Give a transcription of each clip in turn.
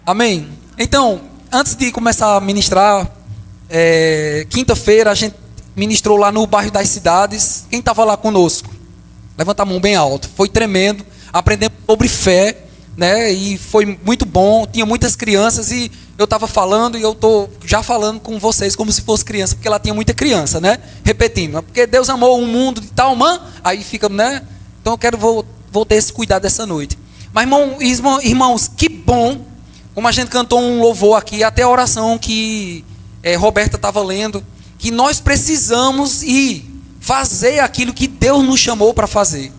Amém? Então, antes de começar a ministrar, quinta-feira a gente ministrou lá no bairro das Cidades. Quem estava lá conosco? Levanta a mão bem alto. Foi tremendo. Aprendemos sobre fé, né? E foi muito bom. Tinha muitas crianças e eu estava falando e eu estou já falando com vocês como se fosse criança, porque lá tinha muita criança, né? Repetindo, porque Deus amou o mundo de tal maneira, aí fica, né? Então eu vou ter esse cuidado essa noite. Mas irmãos, que bom, como a gente cantou um louvor aqui, até a oração que Roberta estava lendo, que nós precisamos ir fazer aquilo que Deus nos chamou para fazer.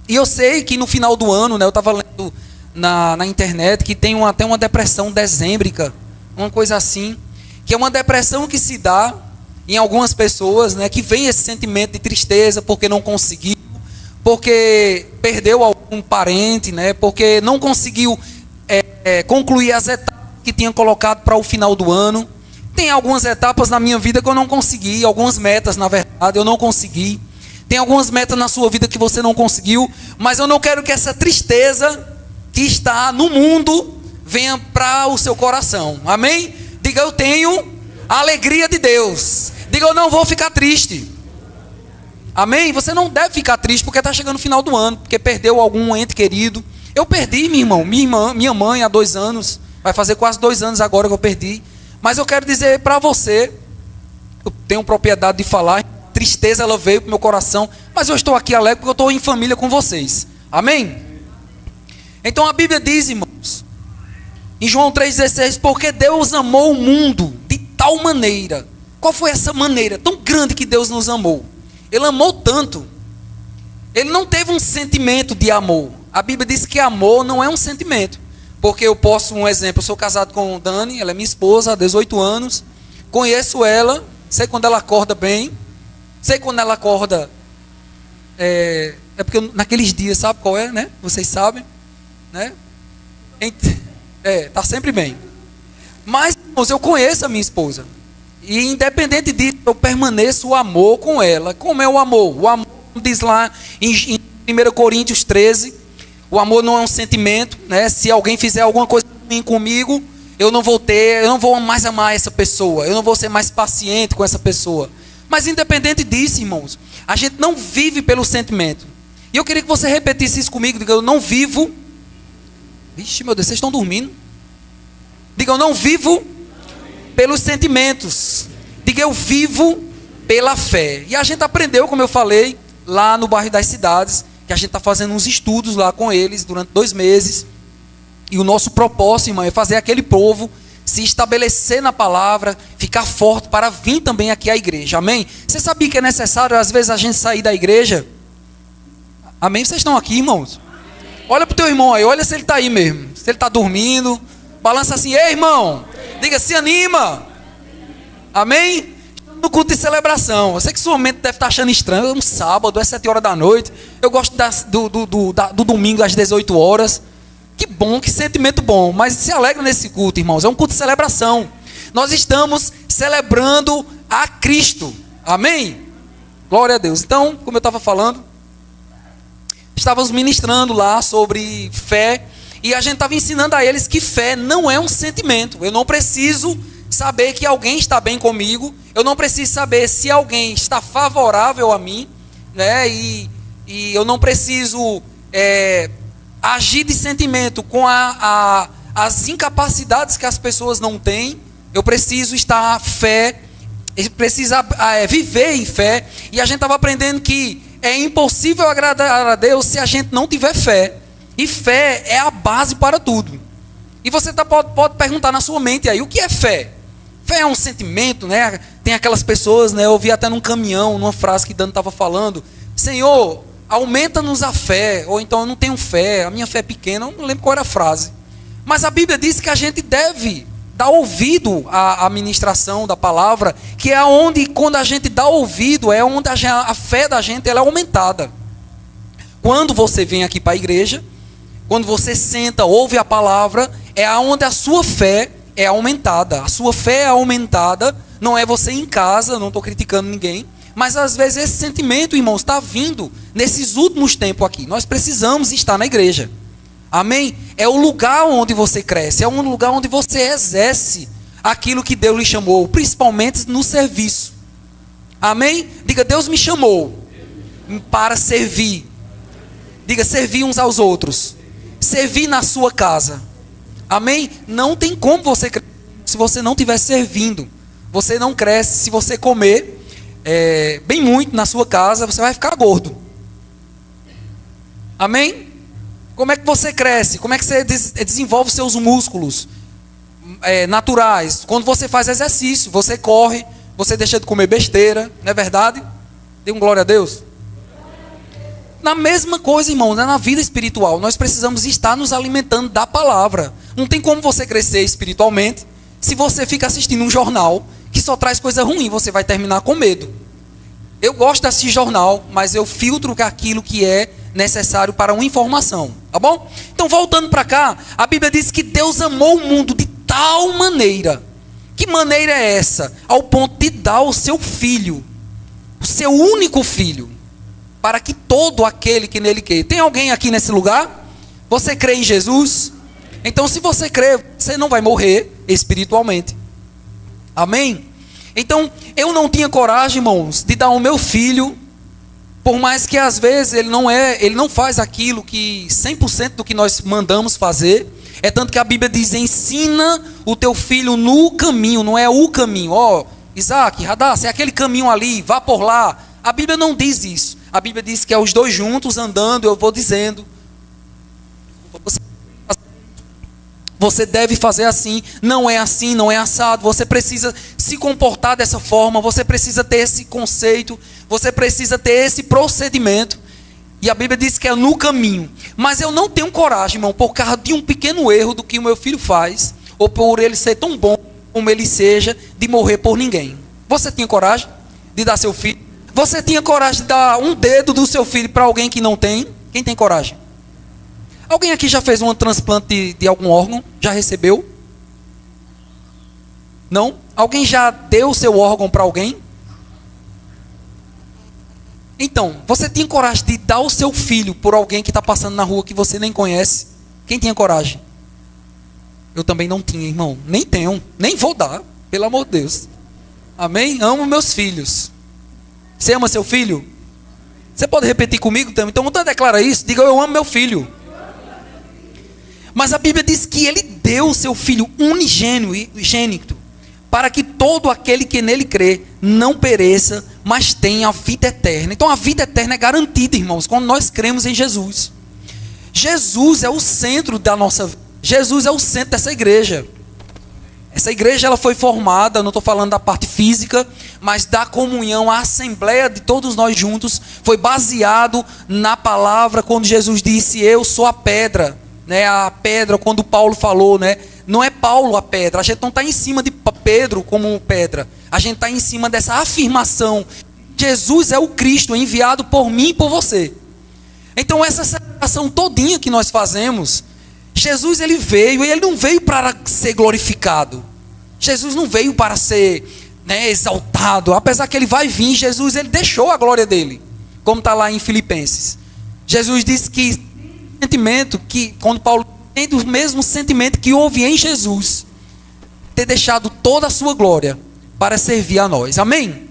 E eu sei que no final do ano, né, eu estava lendo na internet que tem até uma depressão dezêmbrica, uma coisa assim, que é uma depressão que se dá em algumas pessoas, né, que vem esse sentimento de tristeza porque não conseguiu, porque perdeu algum parente, né, porque não conseguiu concluir as etapas que tinha colocado para o final do ano. Tem algumas etapas na minha vida que eu não consegui, algumas metas, na verdade, eu não consegui. Tem algumas metas na sua vida que você não conseguiu, mas eu não quero que essa tristeza que está no mundo venha para o seu coração. Amém? Diga, eu tenho a alegria de Deus. Diga, eu não vou ficar triste. Amém? Você não deve ficar triste porque está chegando o final do ano, porque perdeu algum ente querido. Eu perdi, minha mãe há 2 anos. Vai fazer quase 2 anos agora que eu perdi. Mas eu quero dizer para você, eu tenho propriedade de falar, tristeza ela veio para o meu coração, mas eu estou aqui alegre porque eu estou em família com vocês. Amém? Então a Bíblia diz, irmãos, em João 3,16, porque Deus amou o mundo de tal maneira. Qual foi essa maneira tão grande que Deus nos amou? Ele amou tanto. Ele não teve um sentimento de amor. A Bíblia diz que amor não é um sentimento. Porque eu posso, um exemplo, eu sou casado com Dani, ela é minha esposa há 18 anos. Conheço ela, sei quando ela acorda bem. Sei quando ela acorda, porque naqueles dias, sabe qual é, né? Vocês sabem, né? Tá sempre bem. Mas, irmãos, eu conheço a minha esposa. E independente disso, eu permaneço o amor com ela. Como é o amor? O amor diz lá em 1 Coríntios 13, o amor não é um sentimento, né? Se alguém fizer alguma coisa ruim comigo, eu não vou mais amar essa pessoa, eu não vou ser mais paciente com essa pessoa. Mas independente disso, irmãos, a gente não vive pelo sentimento. E eu queria que você repetisse isso comigo. Diga, eu não vivo. Vixe, meu Deus, vocês estão dormindo. Diga, eu não vivo pelos sentimentos. Diga, eu vivo pela fé. E a gente aprendeu, como eu falei, lá no bairro das Cidades, que a gente está fazendo uns estudos lá com eles durante 2 meses. E o nosso propósito, irmão, é fazer aquele povo se estabelecer na palavra, ficar forte para vir também aqui à igreja. Amém? Você sabia que é necessário às vezes a gente sair da igreja? Amém? Vocês estão aqui, irmãos? Olha para o teu irmão aí, olha se ele está aí mesmo. Se ele está dormindo, balança assim, ei irmão, diga, se anima. Amém? No culto de celebração. Eu sei que sua mente deve estar achando estranho, é um sábado, é 7 horas da noite. Eu gosto do domingo às 18 horas. Que bom, que sentimento bom, mas se alegra nesse culto, irmãos, é um culto de celebração. Nós estamos celebrando a Cristo, amém? Glória a Deus. Então, como eu estava falando, estávamos ministrando lá sobre fé, e a gente estava ensinando a eles que fé não é um sentimento. Eu não preciso saber que alguém está bem comigo, eu não preciso saber se alguém está favorável a mim, né? E eu não preciso agir de sentimento com as incapacidades que as pessoas não têm. Eu preciso estar precisa viver em fé. E a gente estava aprendendo que é impossível agradar a Deus se a gente não tiver fé. E fé é a base para tudo. E você pode perguntar na sua mente aí, o que é fé? Fé é um sentimento, né? Tem aquelas pessoas, né? Eu vi até num caminhão, numa frase que Dano estava falando, Senhor, aumenta-nos a fé, ou então eu não tenho fé, a minha fé é pequena, eu não lembro qual era a frase. Mas a Bíblia diz que a gente deve dar ouvido à ministração da palavra, que é onde, quando a gente dá ouvido, é onde a fé da gente ela é aumentada. Quando você vem aqui para a igreja, quando você senta, ouve a palavra, é onde a sua fé é aumentada. A sua fé é aumentada, não é você em casa, não estou criticando ninguém, mas às vezes esse sentimento, irmãos, está vindo nesses últimos tempos aqui. Nós precisamos estar na igreja. Amém? É o lugar onde você cresce, é um lugar onde você exerce aquilo que Deus lhe chamou, principalmente no serviço. Amém? Diga, Deus me chamou para servir. Diga, servir uns aos outros. Servir na sua casa. Amém? Não tem como você crescer se você não estiver servindo. Você não cresce se você comer bem muito na sua casa, você vai ficar gordo. Amém? Como é que você cresce? Como é que você desenvolve seus músculos naturais? Quando você faz exercício, você corre, você deixa de comer besteira, não é verdade? Dê um glória a Deus. Na mesma coisa, irmão, na vida espiritual, nós precisamos estar nos alimentando da palavra. Não tem como você crescer espiritualmente se você fica assistindo um jornal que só traz coisa ruim, você vai terminar com medo. Eu gosto de assistir jornal, mas eu filtro aquilo que é necessário para uma informação, tá bom? Então, voltando para cá, a Bíblia diz que Deus amou o mundo de tal maneira. Que maneira é essa? Ao ponto de dar o seu filho, o seu único filho, para que todo aquele que nele crê. Tem alguém aqui nesse lugar? Você crê em Jesus? Então, se você crê, você não vai morrer espiritualmente. Amém? Então, eu não tinha coragem, irmãos, de dar o meu filho, por mais que às vezes ele não faz aquilo que 100% do que nós mandamos fazer. É tanto que a Bíblia diz: ensina o teu filho no caminho, não é o caminho. Isaac, Radassa, é aquele caminho ali, vá por lá. A Bíblia não diz isso. A Bíblia diz que é os dois juntos andando, eu vou dizendo. Você deve fazer assim, não é assado, você precisa se comportar dessa forma, você precisa ter esse conceito, você precisa ter esse procedimento. E a Bíblia diz que é no caminho. Mas eu não tenho coragem, irmão, por causa de um pequeno erro do que o meu filho faz, ou por ele ser tão bom como ele seja, de morrer por ninguém. Você tinha coragem de dar seu filho? Você tinha coragem de dar um dedo do seu filho para alguém que não tem? Quem tem coragem? Alguém aqui já fez um transplante de algum órgão? Já recebeu? Não? Alguém já deu o seu órgão para alguém? Então, você tinha coragem de dar o seu filho por alguém que está passando na rua que você nem conhece? Quem tinha coragem? Eu também não tinha, irmão. Nem tenho. Nem vou dar, pelo amor de Deus. Amém? Amo meus filhos. Você ama seu filho? Você pode repetir comigo também? Então, quando declara isso, diga: eu amo meu filho. Mas a Bíblia diz que ele deu o seu filho unigênito, para que todo aquele que nele crê não pereça, mas tenha a vida eterna. Então a vida eterna é garantida, irmãos, quando nós cremos em Jesus. Jesus é o centro da nossa vida. Jesus é o centro dessa igreja. Essa igreja ela foi formada, não estou falando da parte física, mas da comunhão, a assembleia de todos nós juntos, foi baseado na palavra, quando Jesus disse: eu sou a pedra. A pedra, quando Paulo falou, não é Paulo a pedra. A gente não está em cima de Pedro como pedra. A gente está em cima dessa afirmação: Jesus é o Cristo enviado por mim e por você. Então essa celebração todinha que nós fazemos, Jesus ele veio, e ele não veio para ser glorificado. Jesus não veio para ser exaltado. Apesar que ele vai vir, Jesus ele deixou a glória dele, como está lá em Filipenses. Jesus disse que sentimento que, quando Paulo tem o mesmo sentimento que houve em Jesus, ter deixado toda a sua glória para servir a nós. Amém?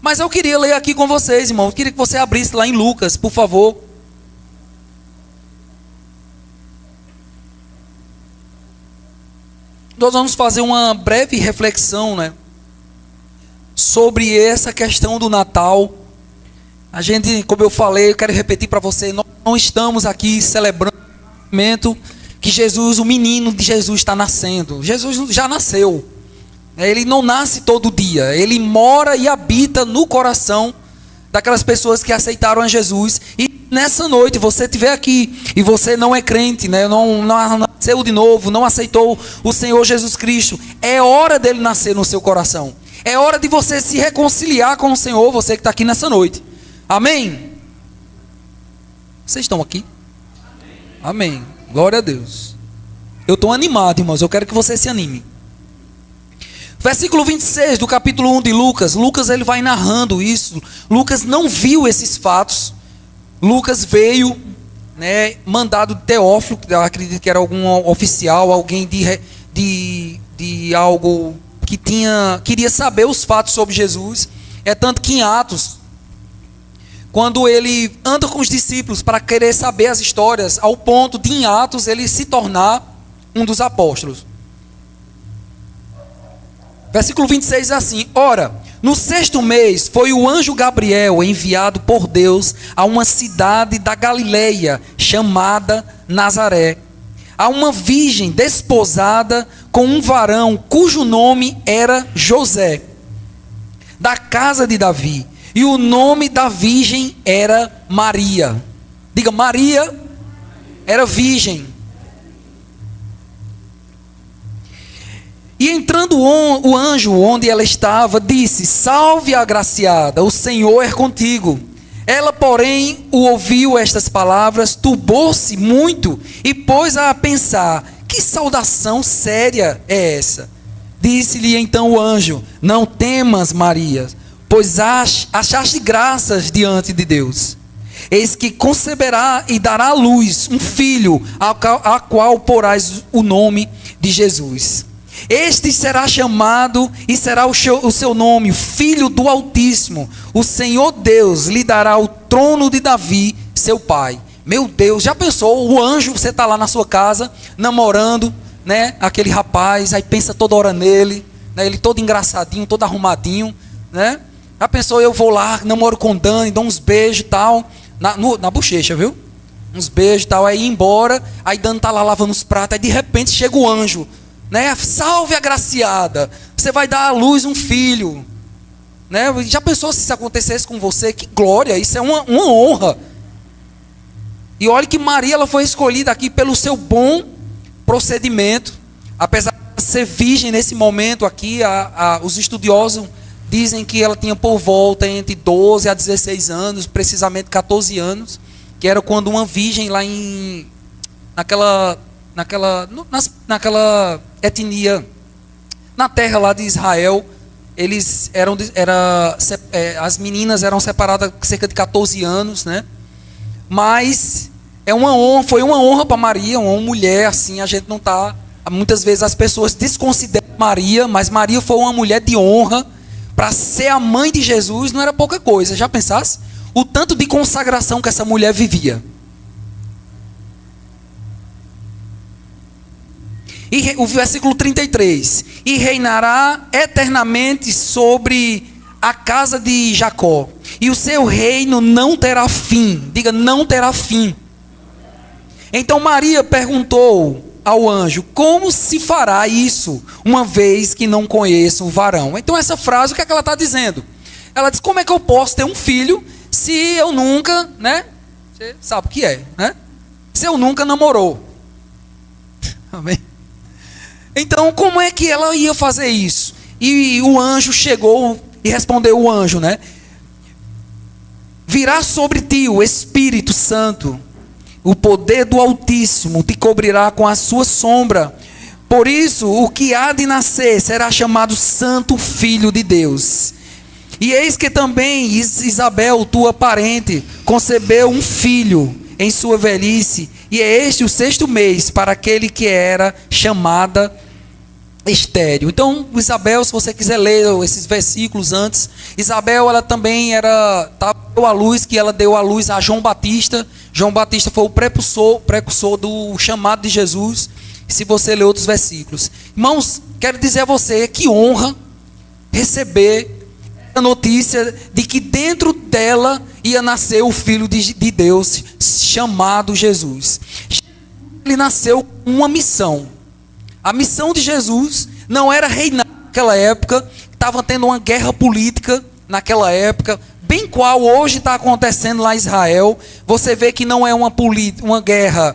Mas eu queria ler aqui com vocês, irmão. Eu queria que você abrisse lá em Lucas, por favor. Nós vamos fazer uma breve reflexão, sobre essa questão do Natal. A gente, como eu falei, eu quero repetir para você, nós não estamos aqui celebrando o momento que Jesus, o menino de Jesus está nascendo. Jesus já nasceu. Ele não nasce todo dia. Ele mora e habita no coração daquelas pessoas que aceitaram a Jesus. E nessa noite, você estiver aqui e você não é crente, não nasceu de novo, não aceitou o Senhor Jesus Cristo, é hora dele nascer no seu coração. É hora de você se reconciliar com o Senhor, você que está aqui nessa noite. Amém? Vocês estão aqui? Amém. Glória a Deus. Eu estou animado, irmãos. Eu quero que você se anime. Versículo 26 do capítulo 1 de Lucas. Lucas ele vai narrando isso. Lucas não viu esses fatos. Lucas veio né, mandado de Teófilo, que eu acredito que era algum oficial, alguém de algo que queria saber os fatos sobre Jesus. É tanto que em Atos, quando ele anda com os discípulos para querer saber as histórias, ao ponto de em Atos ele se tornar um dos apóstolos. Versículo 26 é assim: ora, no 6º mês foi o anjo Gabriel enviado por Deus a uma cidade da Galileia chamada Nazaré, a uma virgem desposada com um varão cujo nome era José, da casa de Davi, e o nome da virgem era Maria. Diga, Maria era virgem. E entrando o anjo onde ela estava, disse: salve, agraciada, o Senhor é contigo. Ela, porém, ouviu estas palavras, turbou-se muito e pôs-a a pensar: que saudação séria é essa? Disse-lhe então o anjo: não temas, Maria, pois achaste graças diante de Deus. Eis que conceberá e dará à luz um filho, a qual porás o nome de Jesus. Este será chamado e será o seu nome, Filho do Altíssimo. O Senhor Deus lhe dará o trono de Davi, seu pai. Meu Deus, já pensou? O anjo, você está lá na sua casa, namorando, né, aquele rapaz, aí pensa toda hora nele, né, ele todo engraçadinho, todo arrumadinho, né? Já pensou, eu vou lá, namoro com Dani, dou uns beijos e tal, na bochecha, viu? Uns beijos e tal, aí ir embora, aí Dani está lá lavando os pratos, aí de repente chega o anjo, né? Salve, agraciada, você vai dar à luz um filho, né? Já pensou se isso acontecesse com você? Que glória, isso é uma honra. E olha que Maria, ela foi escolhida aqui pelo seu bom procedimento, apesar de ser virgem nesse momento aqui. Os estudiosos dizem que ela tinha por volta entre 12 a 16 anos, precisamente 14 anos, que era quando uma virgem lá naquela etnia, na terra lá de Israel, as meninas eram separadas cerca de 14 anos, né? Mas foi uma honra para Maria, uma mulher assim, a gente não está, muitas vezes as pessoas desconsideram Maria, mas Maria foi uma mulher de honra, para ser a mãe de Jesus não era pouca coisa. Já pensasse? O tanto de consagração que essa mulher vivia. E o versículo 33, e reinará eternamente sobre a casa de Jacó, e o seu reino não terá fim. Diga, não terá fim. Então Maria perguntou ao anjo: como se fará isso, uma vez que não conheço o varão? Então essa frase, o que é que ela está dizendo? Ela diz: como é que eu posso ter um filho se eu nunca, né? Você sabe o que é, né? Se eu nunca namorou. Amém? Então como é que ela ia fazer isso? E o anjo chegou e respondeu o anjo, né? Virá sobre ti o Espírito Santo, o poder do Altíssimo te cobrirá com a sua sombra. Por isso, o que há de nascer será chamado Santo Filho de Deus. E eis que também Isabel, tua parente, concebeu um filho em sua velhice, e é este o 6º mês para aquele que era chamada estéril. Então, Isabel, se você quiser ler esses versículos antes, Isabel, ela também deu à luz a João Batista. João Batista foi o precursor do chamado de Jesus. Se você ler outros versículos, irmãos, quero dizer a você que honra receber a notícia de que dentro dela ia nascer o Filho de Deus, chamado Jesus. Ele nasceu com uma missão. A missão de Jesus não era reinar naquela época, estava tendo uma guerra política naquela época, bem qual hoje está acontecendo lá em Israel. Você vê que não é uma guerra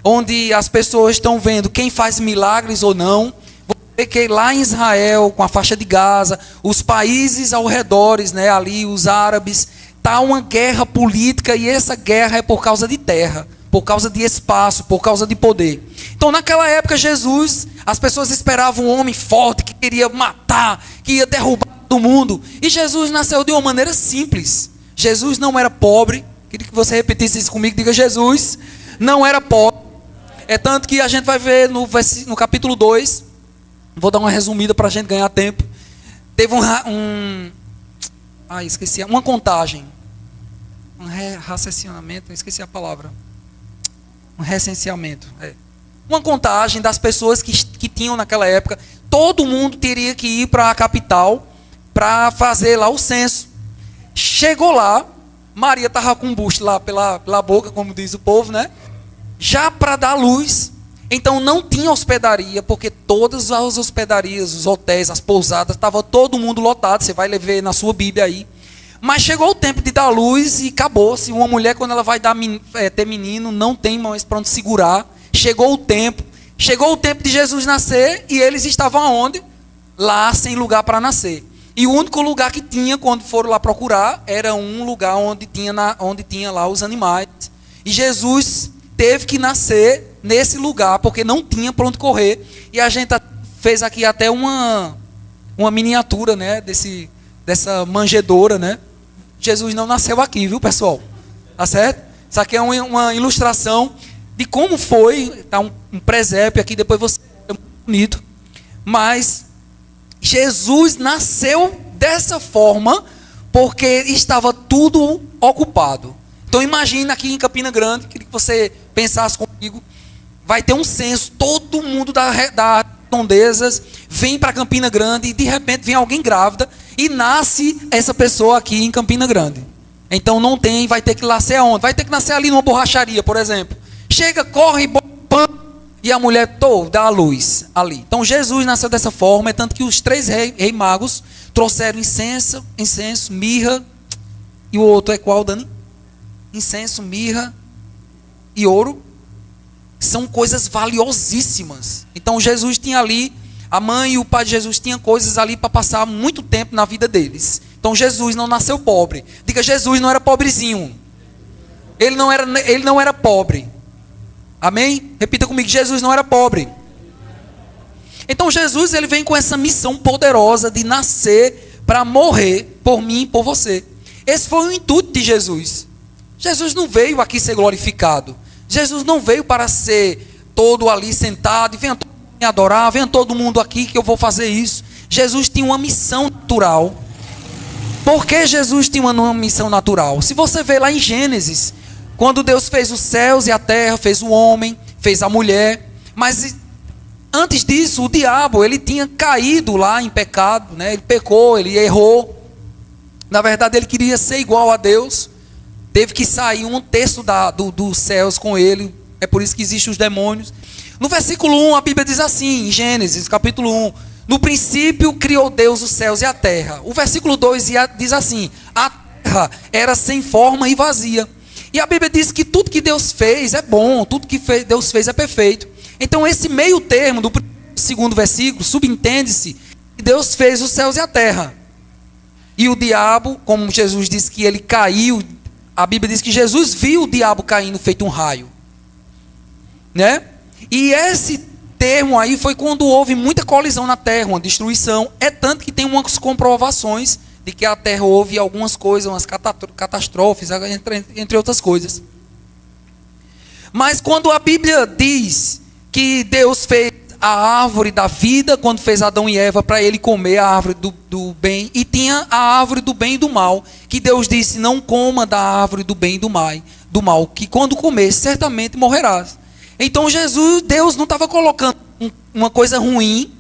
onde as pessoas estão vendo quem faz milagres ou não. Você vê que lá em Israel, com a faixa de Gaza, os países ao redor, né, ali os árabes, está uma guerra política, e essa guerra é por causa de terra, por causa de espaço, por causa de poder. Então naquela época Jesus, as pessoas esperavam um homem forte que queria matar, que ia derrubar todo mundo. E Jesus nasceu de uma maneira simples. Jesus não era pobre. Queria que você repetisse isso comigo. Diga: Jesus não era pobre. É tanto que a gente vai ver no capítulo 2, vou dar uma resumida para a gente ganhar tempo. Teve uma contagem, raciocínamento, esqueci a palavra. Um recenseamento. Uma contagem das pessoas que tinham naquela época. Todo mundo teria que ir para a capital para fazer lá o censo. Chegou lá, Maria estava com o busto lá pela boca, como diz o povo, né? Já para dar luz. Então não tinha hospedaria, porque todas as hospedarias, os hotéis, as pousadas, estava todo mundo lotado. Você vai ver na sua Bíblia aí. Mas chegou o tempo de dar luz e acabou-se. Uma mulher, quando ela vai ter menino, não tem mais para onde segurar. Chegou o tempo de Jesus nascer e eles estavam aonde? Lá, sem lugar para nascer. E o único lugar que tinha, quando foram lá procurar, era um lugar onde tinha lá os animais. E Jesus teve que nascer nesse lugar, porque não tinha para onde correr. E a gente fez aqui até uma miniatura, né, dessa manjedoura, né? Jesus não nasceu aqui, viu, pessoal? Tá certo? Isso aqui é uma ilustração de como foi, tá um presépio aqui, depois você é muito bonito. Mas Jesus nasceu dessa forma porque estava tudo ocupado. Então imagina aqui em Campina Grande, queria que você pensasse comigo, vai ter um censo, todo mundo das redondezas vem para Campina Grande e de repente vem alguém grávida e nasce essa pessoa aqui em Campina Grande. Então não tem, vai ter que nascer aonde? Vai ter que nascer ali numa borracharia, por exemplo. Chega, corre, pã, e a mulher dá a luz ali. Então Jesus nasceu dessa forma, é tanto que os 3 reis magos trouxeram incenso, mirra, e o outro é qual, Dani? Incenso, mirra e ouro. São coisas valiosíssimas. Então Jesus tinha ali, a mãe e o pai de Jesus tinham coisas ali para passar muito tempo na vida deles. Então Jesus não nasceu pobre. Diga, Jesus não era pobrezinho. Ele não era pobre. Amém? Repita comigo, Jesus não era pobre. Então Jesus, ele vem com essa missão poderosa de nascer para morrer por mim e por você. Esse foi o intuito de Jesus. Jesus não veio aqui ser glorificado. Jesus não veio para ser todo ali sentado e venha todo mundo me adorar, venha todo mundo aqui que eu vou fazer isso. Jesus tinha uma missão natural. Por que Jesus tinha uma missão natural? Se você vê lá em Gênesis, quando Deus fez os céus e a terra, fez o homem, fez a mulher, mas antes disso, o diabo, ele tinha caído lá em pecado, né? Ele pecou, ele errou. Na verdade, ele queria ser igual a Deus. Teve que sair 1/3 dos céus com ele. É por isso que existem os demônios. No versículo 1, a Bíblia diz assim, em Gênesis, capítulo 1. No princípio, criou Deus os céus e a terra. O versículo 2 diz assim, a terra era sem forma e vazia. E a Bíblia diz que tudo que Deus fez é bom, tudo que Deus fez é perfeito. Então esse meio termo do segundo versículo, subentende-se que Deus fez os céus e a terra. E o diabo, como Jesus disse que ele caiu, a Bíblia diz que Jesus viu o diabo caindo feito um raio. Né? E esse termo aí foi quando houve muita colisão na terra, uma destruição. É tanto que tem umas comprovações de que a terra houve algumas coisas, umas catástrofes, entre outras coisas. Mas quando a Bíblia diz que Deus fez a árvore da vida, quando fez Adão e Eva para ele comer a árvore do bem, e tinha a árvore do bem e do mal, que Deus disse, não coma da árvore do bem e do mal, que quando comer, certamente morrerás. Então Deus não estava colocando uma coisa ruim,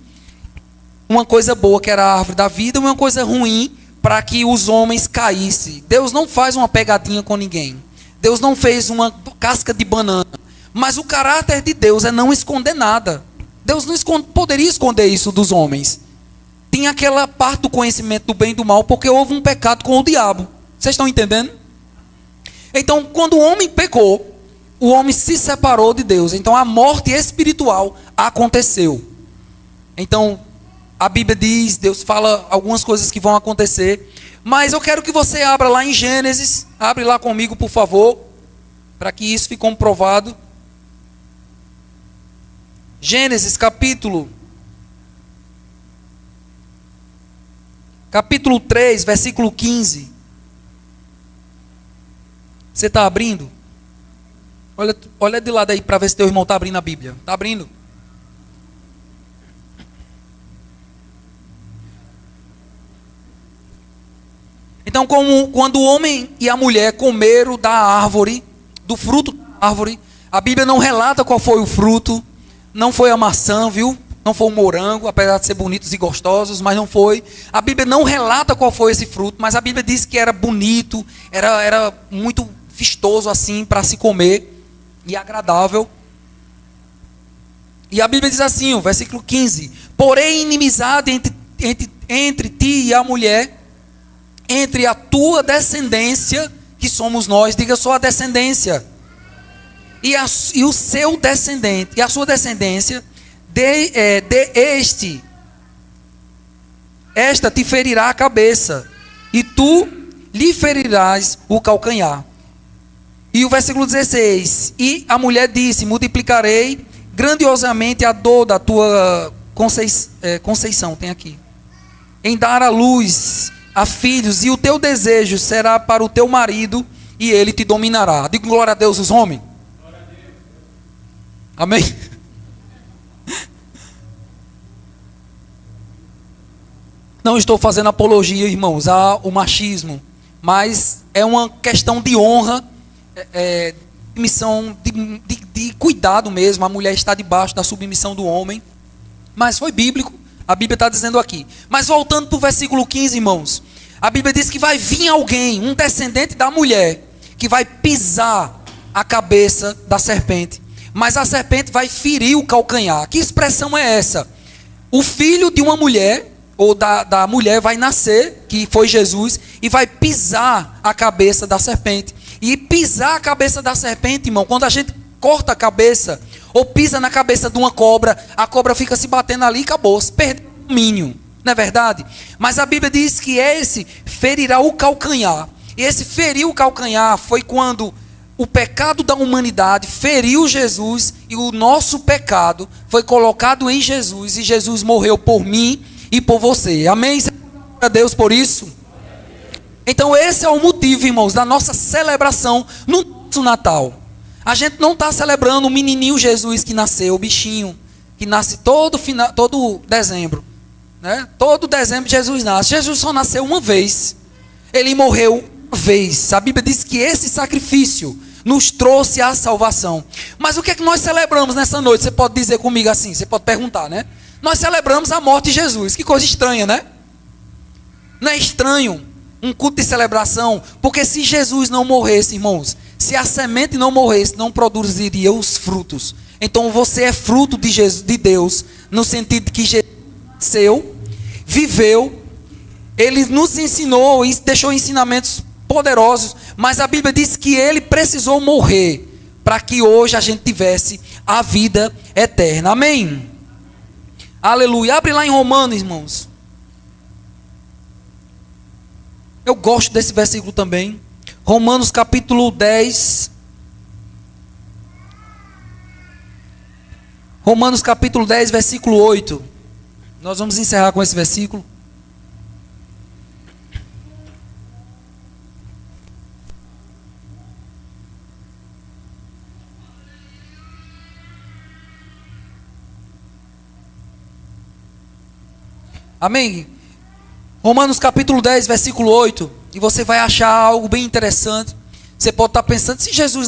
uma coisa boa que era a árvore da vida, uma coisa ruim para que os homens caíssem. Deus não faz uma pegadinha com ninguém. Deus não fez uma casca de banana. Mas o caráter de Deus é não esconder nada. Deus não poderia esconder isso dos homens. Tinha aquela parte do conhecimento do bem e do mal, porque houve um pecado com o diabo. Vocês estão entendendo? Então, quando o homem pecou, o homem se separou de Deus. Então, a morte espiritual aconteceu. Então, a Bíblia diz, Deus fala algumas coisas que vão acontecer. Mas eu quero que você abra lá em Gênesis. Abre lá comigo, por favor. Para que isso fique comprovado. Gênesis capítulo 3, versículo 15. Você está abrindo? Olha de lado aí para ver se teu irmão está abrindo a Bíblia. Está abrindo? Então, quando o homem e a mulher comeram da árvore, do fruto da árvore, a Bíblia não relata qual foi o fruto, não foi a maçã, viu? Não foi o morango, apesar de ser bonitos e gostosos, mas não foi. A Bíblia não relata qual foi esse fruto, mas a Bíblia diz que era bonito, era muito vistoso assim para se comer e agradável. E a Bíblia diz assim, o versículo 15: porém inimizade entre ti e a mulher, entre a tua descendência, que somos nós, diga só a descendência, e o seu descendente, e a sua descendência, esta te ferirá a cabeça, e tu lhe ferirás o calcanhar. E o versículo 16: e a mulher disse: multiplicarei grandiosamente a dor da tua conceição, tem aqui, em dar à luz a filhos, e o teu desejo será para o teu marido, e ele te dominará. Digo glória a Deus, os homens. Amém? Não estou fazendo apologia, irmãos, ao machismo, mas é uma questão de honra, missão de cuidado mesmo. A mulher está debaixo da submissão do homem, mas foi bíblico, a Bíblia está dizendo aqui. Mas voltando para o versículo 15, irmãos, a Bíblia diz que vai vir alguém, um descendente da mulher, que vai pisar a cabeça da serpente, mas a serpente vai ferir o calcanhar. Que expressão é essa? O filho de uma mulher, ou da mulher, vai nascer, que foi Jesus, e vai pisar a cabeça da serpente. E pisar a cabeça da serpente, irmão, quando a gente corta a cabeça, ou pisa na cabeça de uma cobra, a cobra fica se batendo ali e acabou, se perdeu o domínio, não é verdade? Mas a Bíblia diz que esse ferirá o calcanhar. E esse ferir o calcanhar foi quando o pecado da humanidade feriu Jesus, e o nosso pecado foi colocado em Jesus, e Jesus morreu por mim e por você. Amém? Glória a Deus por isso. Então esse é o motivo, irmãos, da nossa celebração no nosso Natal. A gente não está celebrando o menininho Jesus que nasceu, o bichinho, que nasce todo dezembro, né? Todo dezembro Jesus nasce. Jesus só nasceu uma vez. Ele morreu uma vez. A Bíblia diz que esse sacrifício nos trouxe a salvação. Mas o que é que nós celebramos nessa noite? Você pode dizer comigo assim, você pode perguntar, né? Nós celebramos a morte de Jesus. Que coisa estranha, né? Não é estranho um culto de celebração? Porque se Jesus não morresse, irmãos, se a semente não morresse, não produziria os frutos. Então você é fruto de Deus, no sentido de que Jesus nasceu, viveu, ele nos ensinou e deixou ensinamentos poderosos, mas a Bíblia diz que ele precisou morrer para que hoje a gente tivesse a vida eterna. Amém? Aleluia. Abre lá em Romanos, irmãos. Eu gosto desse versículo também. Romanos capítulo 10. Romanos capítulo 10, versículo 8. Nós vamos encerrar com esse versículo. Amém? Romanos capítulo 10, versículo 8. E você vai achar algo bem interessante. Você pode estar pensando, se Jesus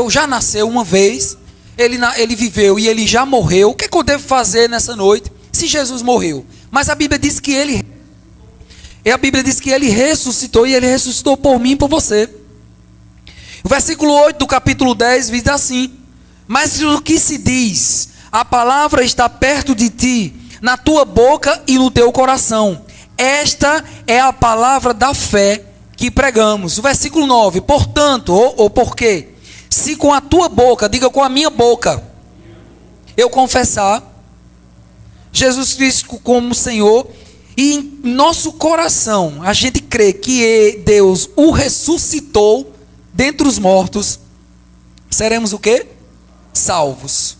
já nasceu uma vez, ele viveu e ele já morreu, o que é que eu devo fazer nessa noite, se Jesus morreu? Mas a Bíblia diz que ele ressuscitou, e ele ressuscitou por mim e por você. O versículo 8 do capítulo 10 diz assim: mas o que se diz, a palavra está perto de ti, na tua boca e no teu coração. Esta é a palavra da fé que pregamos. O versículo 9, portanto, ou porque, se com a tua boca, diga com a minha boca, eu confessar Jesus Cristo como Senhor, e em nosso coração a gente crê que Deus o ressuscitou dentre os mortos, seremos o quê? Salvos.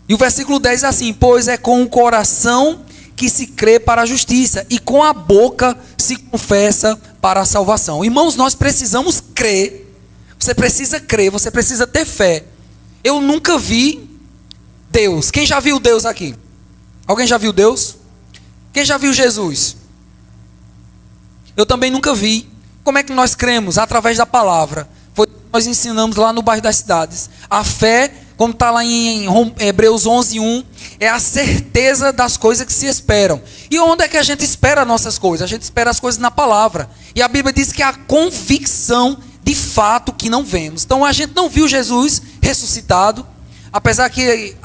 E o versículo 10 é assim: pois é com o coração que se crê para a justiça, e com a boca se confessa para a salvação. Irmãos, nós precisamos crer. Você precisa crer, você precisa ter fé. Eu nunca vi Deus. Quem já viu Deus aqui? Alguém já viu Deus? Quem já viu Jesus? Eu também nunca vi. Como é que nós cremos? Através da palavra. Foi o que nós ensinamos lá no bairro das Cidades. A fé, como está lá em Hebreus 11:1, é a certeza das coisas que se esperam. E onde é que a gente espera nossas coisas? A gente espera as coisas na palavra. E a Bíblia diz que é a convicção de fato que não vemos. Então a gente não viu Jesus ressuscitado, apesar que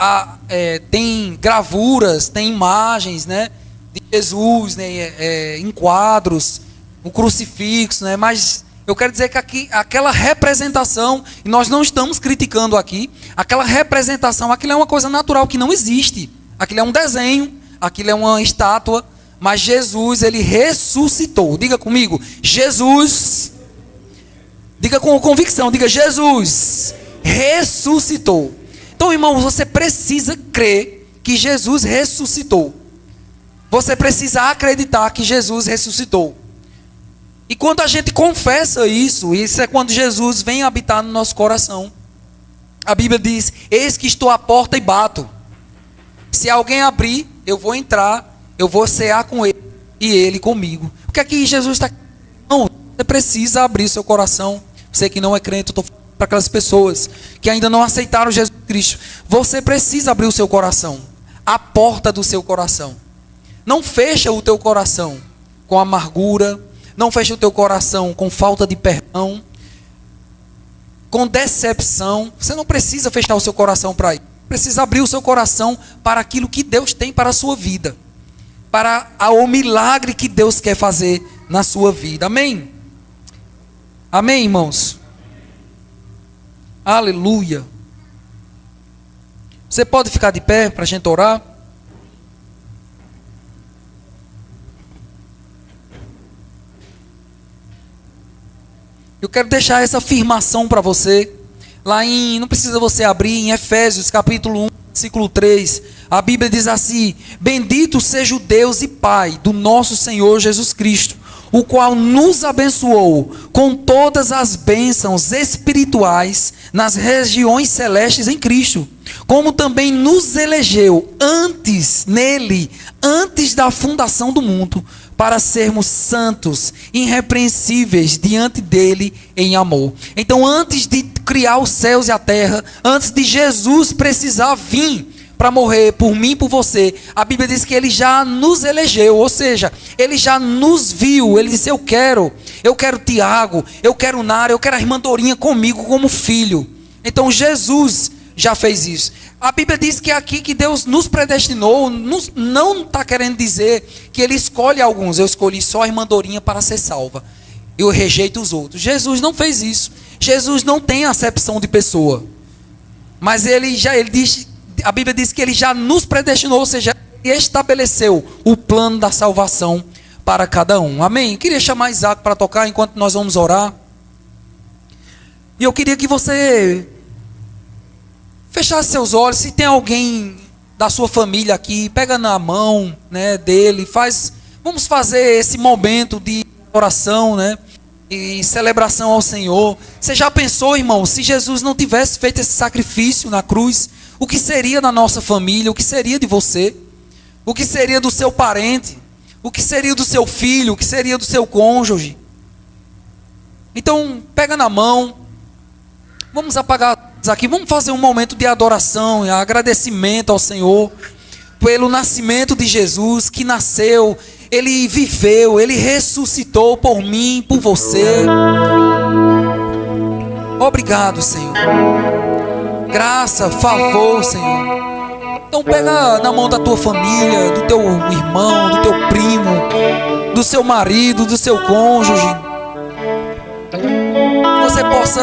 tem gravuras, tem imagens, né, de Jesus, né, em quadros, um crucifixo, né, mas eu quero dizer que aqui, aquela representação, e nós não estamos criticando aqui, aquela representação, aquilo é uma coisa natural que não existe. Aquilo é um desenho, aquilo é uma estátua, mas Jesus, ele ressuscitou. Diga comigo, Jesus, diga com convicção, diga Jesus ressuscitou. Então, irmãos, você precisa crer que Jesus ressuscitou. Você precisa acreditar que Jesus ressuscitou. E quando a gente confessa isso é quando Jesus vem habitar no nosso coração. A Bíblia diz: eis que estou à porta e bato. Se alguém abrir, eu vou entrar, eu vou cear com ele e ele comigo. O que é que Jesus está... Não, você precisa abrir seu coração. Você que não é crente, eu estou falando para aquelas pessoas que ainda não aceitaram Jesus Cristo. Você precisa abrir o seu coração, a porta do seu coração. Não fecha o teu coração com amargura, não fecha o teu coração com falta de perdão, com decepção. Você não precisa fechar o seu coração para isso. Precisa abrir o seu coração para aquilo que Deus tem para a sua vida, para o milagre que Deus quer fazer na sua vida. Amém? Amém, irmãos? Aleluia. Você pode ficar de pé para a gente orar? Eu quero deixar essa afirmação para você. Lá não precisa você abrir, em Efésios capítulo 1, versículo 3. A Bíblia diz assim: bendito seja o Deus e Pai do nosso Senhor Jesus Cristo, o qual nos abençoou com todas as bênçãos espirituais nas regiões celestes em Cristo, como também nos elegeu nele, antes da fundação do mundo, para sermos santos, irrepreensíveis diante dele em amor. Então, antes de criar os céus e a terra, antes de Jesus precisar vir para morrer por mim e por você, a Bíblia diz que ele já nos elegeu, ou seja, ele já nos viu. Ele disse: eu quero Tiago, eu quero Nara, eu quero a irmã Dorinha comigo como filho. Então Jesus já fez isso. A Bíblia diz que aqui que Deus nos predestinou, não está querendo dizer que ele escolhe alguns. Eu escolhi só a irmã Dorinha para ser salva, eu rejeito os outros. Jesus não fez isso. Jesus não tem acepção de pessoa, mas a Bíblia diz que ele já nos predestinou, ou seja, ele estabeleceu o plano da salvação para cada um. Amém? Eu queria chamar Isaac para tocar enquanto nós vamos orar. E eu queria que você fechasse seus olhos. Se tem alguém da sua família aqui, pega na mão, né, dele, vamos fazer esse momento de oração, né, e celebração ao Senhor. Você já pensou, irmão, se Jesus não tivesse feito esse sacrifício na cruz, o que seria da nossa família? O que seria de você? O que seria do seu parente? O que seria do seu filho? O que seria do seu cônjuge? Então, pega na mão. Vamos apagar aqui. Vamos fazer um momento de adoração e agradecimento ao Senhor pelo nascimento de Jesus, que nasceu, ele viveu, ele ressuscitou por mim, por você. Obrigado, Senhor. Graça, favor, Senhor. Então pega na mão da tua família, do teu irmão, do teu primo, do seu marido, do seu cônjuge. Que você possa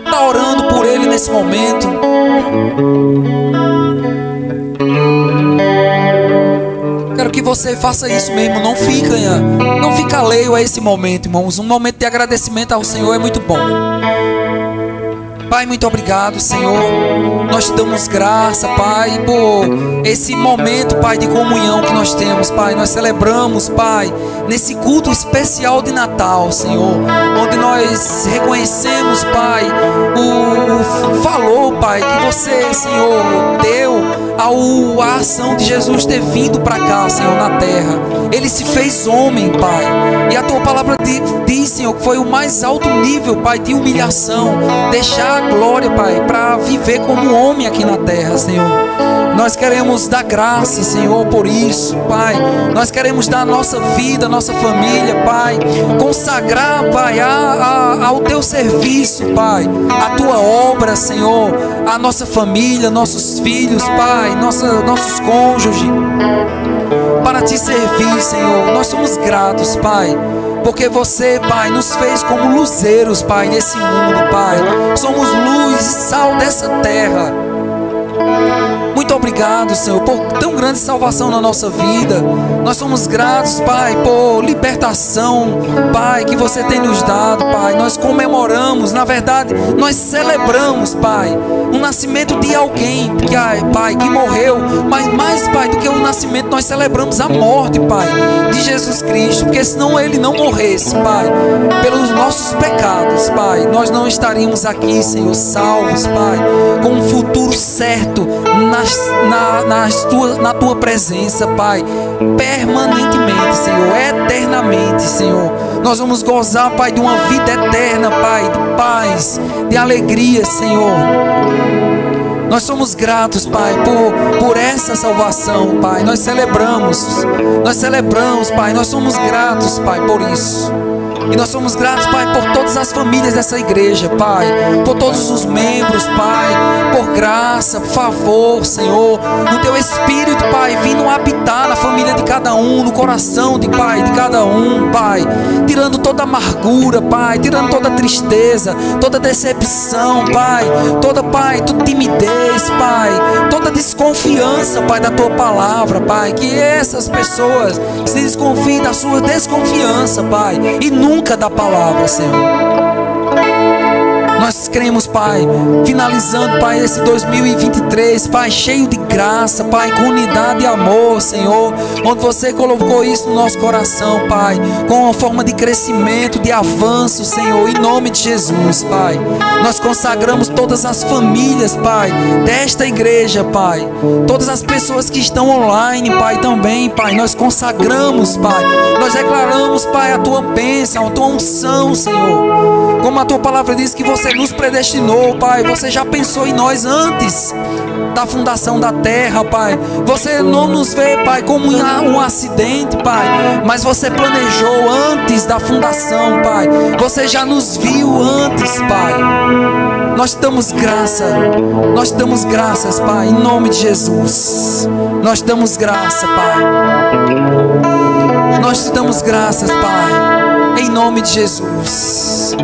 estar orando por ele nesse momento. Quero que você faça isso mesmo. Não fica alheio a esse momento, irmãos. Um momento de agradecimento ao Senhor é muito bom. Pai, muito obrigado, Senhor. Nós te damos graça, Pai, por esse momento, Pai, de comunhão que nós temos, Pai. Nós celebramos, Pai, nesse culto especial de Natal, Senhor, onde nós reconhecemos, Pai, o valor, Pai, que você, Senhor, deu à ação de Jesus ter vindo para cá, Senhor, na terra. Ele se fez homem, Pai, e a tua palavra diz, Senhor, que foi o mais alto nível, Pai, de humilhação, deixar a glória, Pai, para viver como homem aqui na terra, Senhor. Nós queremos dar graça, Senhor, por isso, Pai. Nós queremos dar a nossa vida, a nossa família, Pai, consagrar, Pai, ao teu serviço, Pai, a tua obra, Senhor, a nossa família, nossos filhos, Pai, nossos cônjuges, para te servir, Senhor. Nós somos gratos, Pai, porque você, Pai, nos fez como luzeiros, Pai, nesse mundo, Pai. Somos luz e sal dessa terra. Muito obrigado, Senhor, por tão grande salvação na nossa vida. Nós somos gratos, Pai, por libertação, Pai, que você tem nos dado, Pai. Nós comemoramos, na verdade, nós celebramos, Pai, o nascimento de alguém, Pai, que morreu. Mas mais, Pai, do que o nascimento, nós celebramos a morte, Pai, de Jesus Cristo. Porque senão Ele não morresse, Pai, pelos nossos pecados, Pai, nós não estaríamos aqui, Senhor, salvos, Pai, com um futuro certo na tua presença, Pai, permanentemente, Senhor, eternamente, Senhor. Nós vamos gozar, Pai, de uma vida eterna, Pai, de paz, de alegria, Senhor. Nós somos gratos, Pai, por essa salvação, Pai. Nós celebramos, Pai. Nós somos gratos, Pai, por isso. E nós somos gratos, Pai, por todas as famílias dessa igreja, Pai, por todos os membros, Pai, por graça, por favor, Senhor, o Teu Espírito, Pai, vindo habitar na família de cada um, no coração de cada um, Pai, tirando toda amargura, Pai, tirando toda tristeza, toda decepção, Pai, toda timidez, Pai, toda desconfiança, Pai, da Tua palavra, Pai, que essas pessoas se desconfiem da sua desconfiança, Pai, e nunca da palavra, Senhor. Nós cremos, Pai, finalizando, Pai, esse 2023, Pai, cheio de graça, Pai, com unidade e amor, Senhor, onde você colocou isso no nosso coração, Pai, com uma forma de crescimento, de avanço, Senhor, em nome de Jesus, Pai. Nós consagramos todas as famílias, Pai, desta igreja, Pai, todas as pessoas que estão online, Pai, também, Pai, nós consagramos, Pai, nós declaramos, Pai, a Tua bênção, a Tua unção, Senhor, como a Tua palavra diz que você nos predestinou, Pai. Você já pensou em nós antes da fundação da terra, Pai. Você não nos vê, Pai, como um acidente, Pai, mas você planejou antes da fundação, Pai. Você já nos viu antes, Pai. Nós te damos graças, Pai, em nome de Jesus. Nós te damos graça, Pai. Nós te damos graças, Pai, em nome de Jesus.